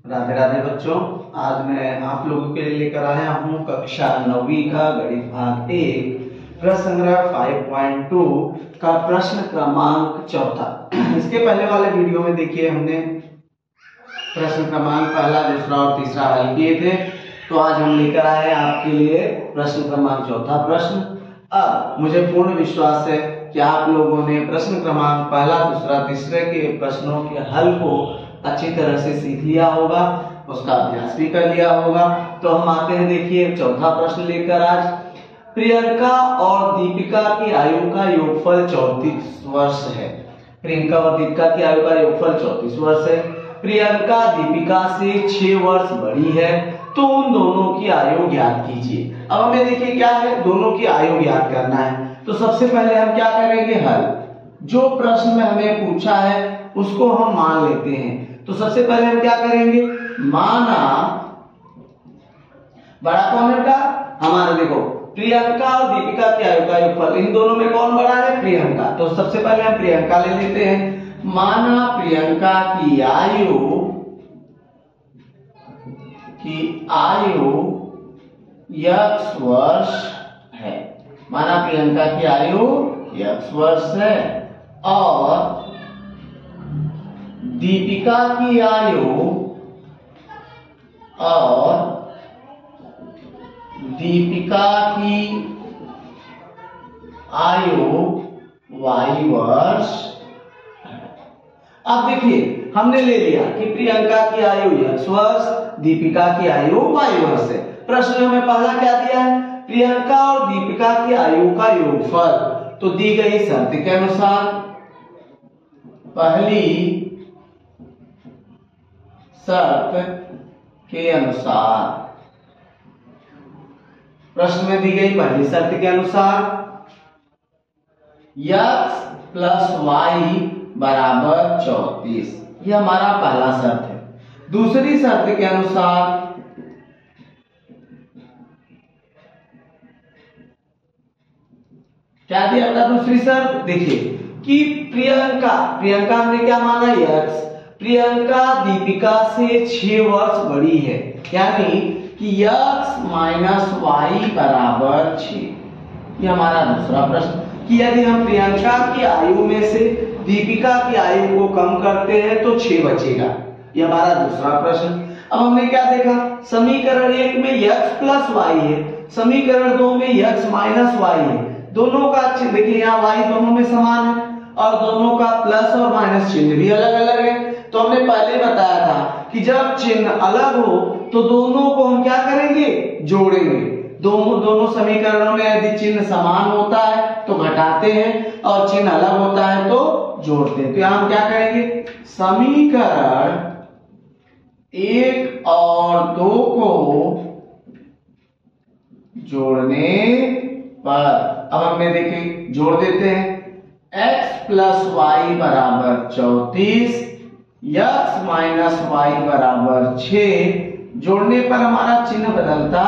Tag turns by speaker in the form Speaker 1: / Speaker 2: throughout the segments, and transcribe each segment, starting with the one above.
Speaker 1: राधे राधे बच्चों। आज मैं आप लोगों के लिए लेकर आया हूँ कक्षा 9वीं का गणित भाग 1 प्रश्न संग्रह 5.2 का प्रश्न क्रमांक 4। इसके पहले वाले वीडियो में देखिए हमने प्रश्न क्रमांक पहला, दूसरा और तीसरा हल किए थे। तो आज हम लेकर आए आपके लिए प्रश्न क्रमांक 4 प्रश्न। अब मुझे पूर्ण विश्वास है कि आप लोगों ने प्रश्न क्रमांक पहला, दूसरा, तीसरे के प्रश्नों के हल को अच्छी तरह से सीख लिया होगा, उसका अभ्यास भी कर लिया होगा। तो हम आते हैं, देखिए चौथा प्रश्न लेकर आज। प्रियंका और दीपिका की आयु का योगफल 34 वर्ष है। प्रियंका और दीपिका की आयु का योगफल 34 वर्ष है। प्रियंका दीपिका से 6 वर्ष बड़ी है, तो उन दोनों की आयु ज्ञात कीजिए। अब हमें देखिए क्या है, दोनों की आयु ज्ञात करना है। तो सबसे पहले हम क्या करेंगे, हल। जो प्रश्न में हमें पूछा है उसको हम मान लेते हैं। तो सबसे पहले हम क्या करेंगे, माना बड़ा कौन है का, हमारा देखो प्रियंका और दीपिका की आयु का योगफल, इन दोनों में कौन बड़ा है, प्रियंका। तो सबसे पहले हम प्रियंका ले लेते हैं। माना प्रियंका की आयु x वर्ष है। माना प्रियंका की आयु x वर्ष है और दीपिका की आयु y वर्ष है। अब देखिए हमने ले लिया कि प्रियंका की आयु x वर्ष, दीपिका की आयु y वर्ष है। प्रश्न में हमें पहला क्या दिया है, प्रियंका और दीपिका की आयु का योगफल। तो दी गई शर्त के अनुसार, पहली शर्त के अनुसार, प्रश्न में दी गई पहली शर्त के अनुसार x प्लस y बराबर 34, यह हमारा पहला शर्त है। दूसरी शर्त के अनुसार क्या दिया था, दूसरी शर्त देखिए कि प्रियंका हमने क्या माना x, प्रियंका दीपिका से 6 वर्ष बड़ी है, यानी कि x माइनस y बराबर 6। यह हमारा दूसरा प्रश्न कि यदि हम प्रियंका की आयु में से दीपिका की आयु को कम करते हैं तो 6 बचेगा। यह हमारा दूसरा प्रश्न। अब हमने क्या देखा, समीकरण 1 में x प्लस y है, समीकरण 2 में x माइनस y है। दोनों का चिन्ह देखिए, यहाँ y दोनों में समान है और दोनों का प्लस और माइनस चिन्ह भी अलग अलग है। तो हमने पहले बताया था कि जब चिन्ह अलग हो तो दोनों को हम क्या करेंगे, जोड़ेंगे। दोनों समीकरणों में यदि चिन्ह समान होता है तो घटाते हैं और चिन्ह अलग होता है तो जोड़ते हैं। तो यहां हम क्या करेंगे, समीकरण 1 और 2 को जोड़ने पर, अब हमने देखे जोड़ देते हैं, x प्लस वाई बराबर 34, x माइनस वाई बराबर 6। जोड़ने पर हमारा चिन्ह बदलता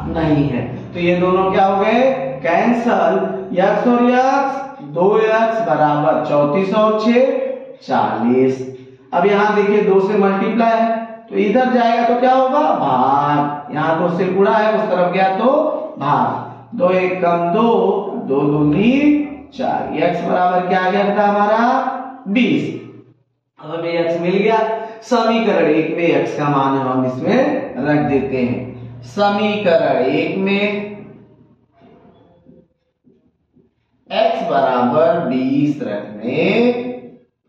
Speaker 1: नहीं है, तो ये दोनों क्या हो गए, कैंसल। x और x, 2x बराबर 34 और 6 40। अब यहां देखिए 2 से मल्टीप्लाई है तो इधर जाएगा तो क्या होगा, भाग। यहां 2 से गुणा है, उस तरफ गया तो भाग। 2 1 कम 2, 2 दूनी 4। x बराबर क्या आ गया था हमारा 20। अब हमें x मिल गया। समीकरण 1 में x का मान हम इसमें रख देते हैं। समीकरण 1 में x बराबर 20 रखने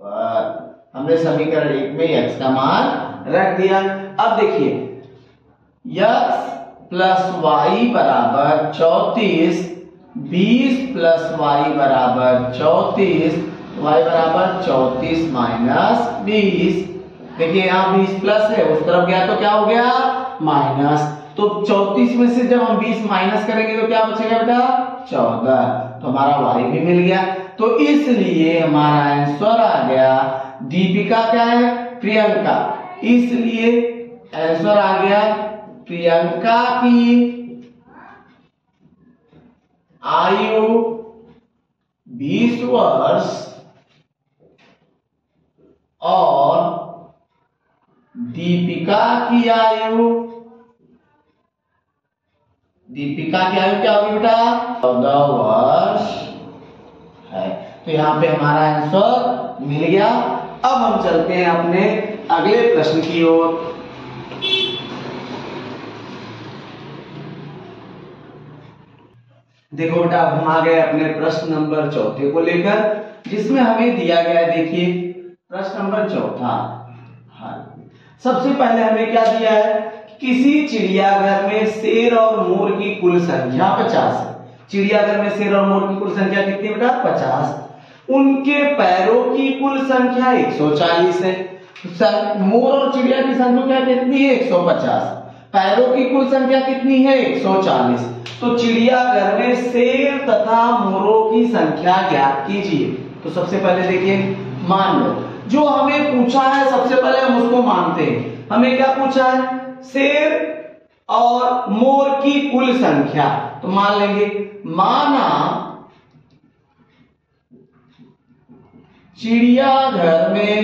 Speaker 1: पर हमने समीकरण 1 में x का मान रख दिया। अब देखिए x प्लस y बराबर 34, 20 प्लस y बराबर 34, y बराबर 34 माइनस 20। देखिए यहाँ 20 प्लस है, उस तरफ गया तो क्या हो गया, माइनस। तो 34 में से जब हम 20 माइनस करेंगे तो क्या बचेगा बेटा, 14। तो हमारा y भी मिल गया। तो इसलिए हमारा आंसर आ गया, दीपिका क्या है, प्रियंका, इसलिए आंसर आ गया प्रियंका की आयु 20 वर्ष और दीपिका की आयु, दीपिका की आयु क्या होगी बेटा? 14 वर्ष है। तो यहाँ पे हमारा आंसर मिल गया। अब हम चलते हैं अपने अगले प्रश्न की ओर। देखो बेटा, अब हम आ गए अपने प्रश्न नंबर 4 को लेकर, जिसमें हमें दिया गया है, देखिए प्रश्न नंबर 4। हाँ, सबसे पहले हमें क्या दिया है? किसी चिड़ियाघर में शेर और मोर की कुल संख्या 50 है। चिड़ियाघर में शेर और मोर की कुल संख्या कितनी बेटा? 50। उनके पैरों की कुल संख्या 140 है। मोर और चिड़िया की संख्या कितनी है? 150। पैरों की कुल संख्या कितनी है? 140। तो चिड़ियाघर में शेर तथा मोरों की संख्या ज्ञात कीजिए। तो सबसे पहले देखिए, मान लो जो हमें पूछा है, सबसे पहले हम उसको मानते हैं। हमें क्या पूछा है? शेर और मोर की कुल संख्या। तो मान लेंगे, माना चिड़ियाघर में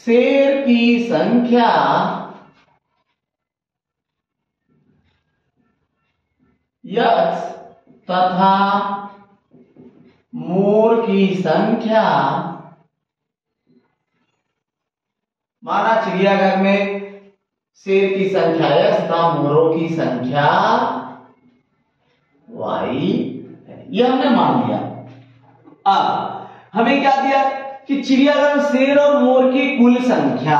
Speaker 1: शेर की संख्या X तथा मोर की संख्या, माना चिड़ियाघर में शेर की संख्या X तथा मोरों की संख्या Y है। यह हमने मान लिया। अब हमें क्या दिया कि चिड़ियाघर में शेर और मोर की कुल संख्या।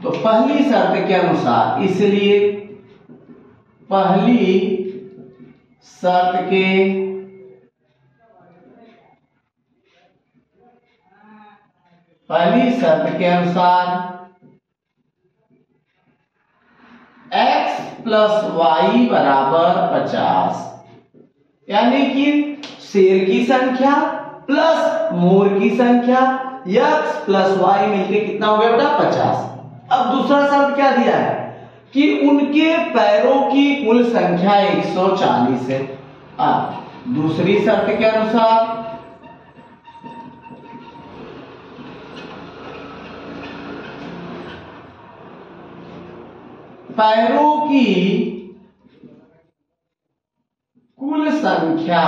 Speaker 1: तो पहली शर्त के अनुसार, इसलिए पहली शर्त के अनुसार x प्लस वाई बराबर 50, यानी कि शेर की संख्या प्लस मोर की संख्या x प्लस वाई मिलके कितना हो गया बेटा? 50। अब दूसरा शर्त क्या दिया है कि उनके पैरों की कुल संख्या 140 है। अब दूसरी शर्त के अनुसार पैरों की कुल संख्या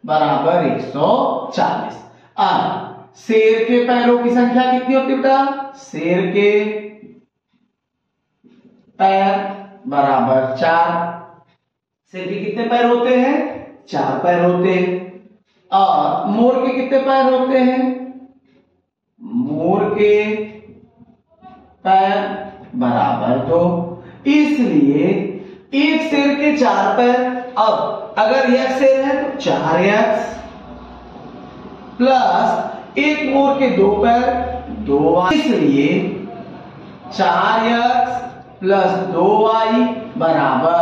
Speaker 1: बराबर 140। अब शेर के पैरों की संख्या कितनी होती है बेटा? शेर के पैर बराबर 4। शेर के कितने पैर होते हैं? 4 पैर होते हैं। और मोर के कितने पैर होते हैं? मोर के पैर बराबर 2। इसलिए एक शेर के 4 पैर। अब अगर एक शेर है तो 4x प्लस एक मोर के 2 पैर 2y, इसलिए 4x प्लस 2y बराबर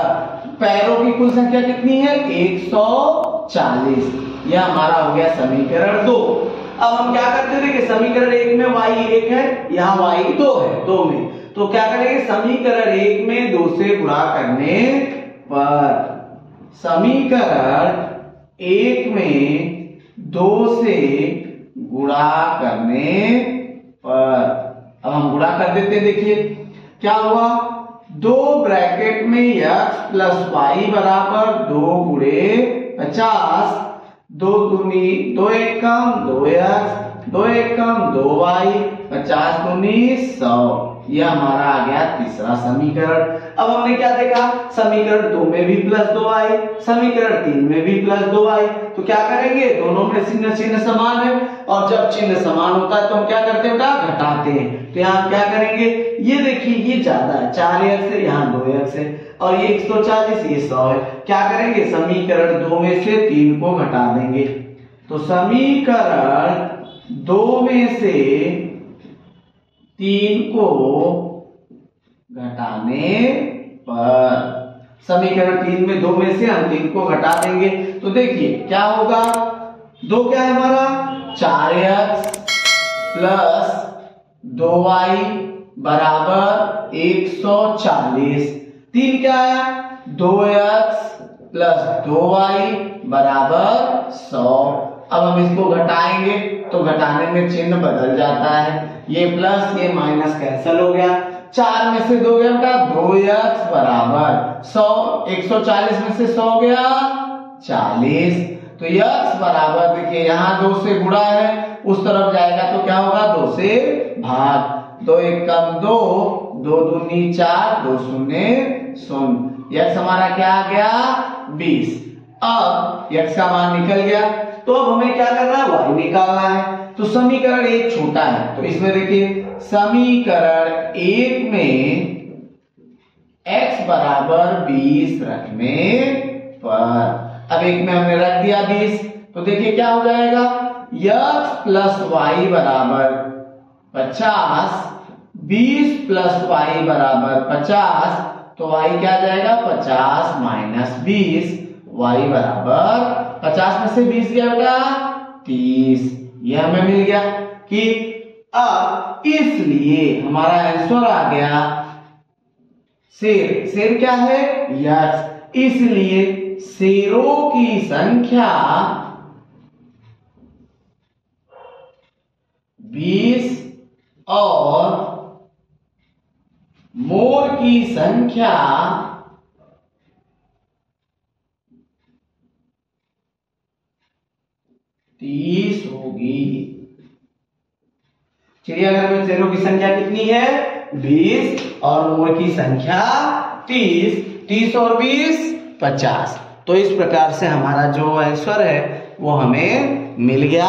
Speaker 1: पैरों की कुल संख्या कितनी है? 140। यह हमारा हो गया समीकरण 2। अब हम क्या करते थे कि समीकरण 1 में y 1 है, यहाँ y 2 है, 2 में, तो क्या करेंगे? समीकरण 1 में 2 से गुणा करने पर, समीकरण 1 में 2 से गुणा करने पर, अब हम गुणा कर देते हैं। देखिए क्या हुआ? 2 ब्रैकेट में x प्लस वाई बराबर 2 गुणे 50, 2 दूनी 2 एक कम 2x, 2 एक कम 2y, 50 दूनी 100। यह हमारा आ गया तीसरा समीकरण। अब हमने क्या देखा? समीकरण 2 में भी प्लस 2y, समीकरण 3 में भी प्लस 2y। तो क्या करेंगे? दोनों में चिन्ह समान है, और जब चिन्ह समान होता है तो हम क्या करते हैं बेटा? घटाते हैं। तो यहाँ क्या करेंगे? ये देखिए, ये ज्यादा है, 4x है, यहाँ 2x है, और ये 140, ये 100 है। क्या करेंगे? समीकरण 2 में से 3 को घटा देंगे। तो समीकरण 2 में से 3 को घटाने पर, समीकरण 3 में 2 में से हम 3 को घटा देंगे। तो देखिए क्या होगा? 2 क्या है हमारा? 4x प्लस 2y बराबर 140। 3 क्या है? 2x प्लस 2y बराबर 100। अब हम इसको घटाएंगे तो घटाने में चिन्ह बदल जाता है, ये प्लस ये माइनस कैंसिल हो गया, 4 में से 2 गया बेटा 2x बराबर 100, 140 में से 100 गया 40, तो x बराबर देखिए यहाँ 2 से गुणा है, उस तरफ जाएगा तो क्या होगा 2 से भाग, 2 1 कम 2, 2 दूनी 4, 2 शून्य 0, x हमारा क्या आ गया 20। अब x का मान निकल गया, तो अब हमें क्या करना है y निकालना है। तो समीकरण 1 छोटा है, तो इसमें देखिए समीकरण 1 में x बराबर 20 रखने पर, अब एक में हमने रख दिया 20, तो देखिए क्या हो जाएगा x प्लस वाई बराबर 50, 20 प्लस वाई बराबर 50, तो y क्या आ जाएगा 50 माइनस 20, y बराबर 50 में से 20 गया बेटा 30, ये हमें मिल गया कि अब इसलिए हमारा आंसर आ गया शेर, शेर क्या है x, इसलिए शेरों की संख्या 20 और मोर की संख्या 30 होगी। चिड़ियाघर में शेरों की संख्या कितनी है 20 और मोर की संख्या 30, 30 और 20 50। तो इस प्रकार से हमारा जो आंसर है वो हमें मिल गया।